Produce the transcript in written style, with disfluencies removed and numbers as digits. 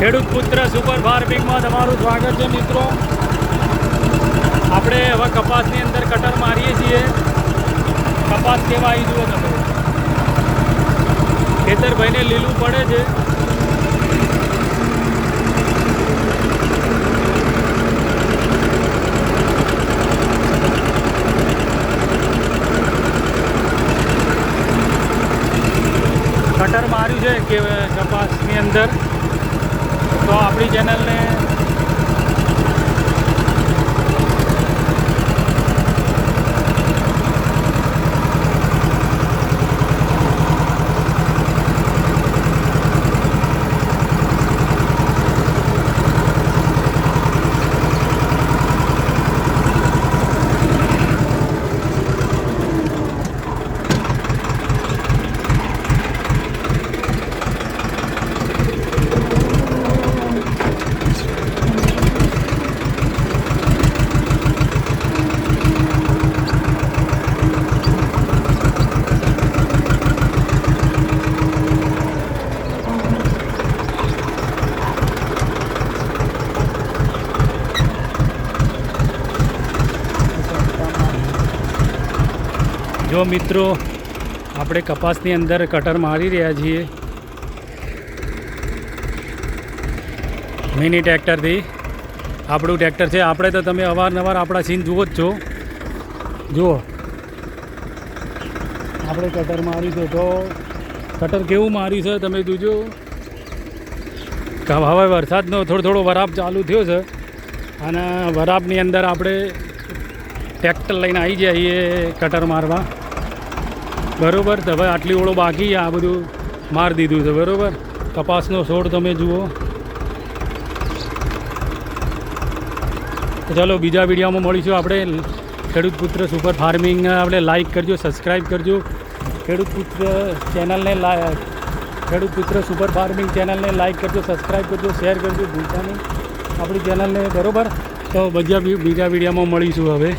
ખેડૂત પુત્ર સુપર ફાર્મિંગમાં તમારું સ્વાગત છે મિત્રો. આપણે હવે કપાસની અંદર કટર મારીએ છીએ. કપાસ કેવા આવી જુઓ તમે, ખેતરભાઈને લીલું પડે છે. કટર માર્યું છે કે કપાસની અંદર, તો આપણી ચેનલને જો મિત્રો આપણે કપાસની અંદર કટર મારી રહ્યા છીએ મિની ટ્રેક્ટરથી. આપણું ટ્રેક્ટર છે. આપણે તો તમે અવારનવાર આપણા સીન જુઓ જ છો. જુઓ આપણે કટર માર્યું છે, તો કટર કેવું માર્યું છે તમે જોજો. હવે વરસાદનો થોડો વરાપ ચાલુ થયો છે, અને વરાપની અંદર આપણે ટ્રેક્ટર લઈને આવી જઈએ કટર મારવા. બરાબર. તો હવે આટલી ઓળો બાકી, આ બધું મારી દીધું છે. બરાબર. કપાસનો છોડ તમે જુઓ. તો ચાલો બીજા વિડીયોમાં મળીશું આપણે. ખેડૂત પુત્ર સુપર ફાર્મિંગ આપણે લાઈક કરજો, સબસ્ક્રાઈબ કરજો. ખેડૂત પુત્ર ચેનલને ખેડૂત પુત્ર સુપર ફાર્મિંગ ચેનલને લાઈક કરજો, સબસ્ક્રાઈબ કરજો, શેર કરજો ભૂલતા નહીં આપણી ચેનલને. બરાબર. તો બીજા વિડીયોમાં મળીશું હવે.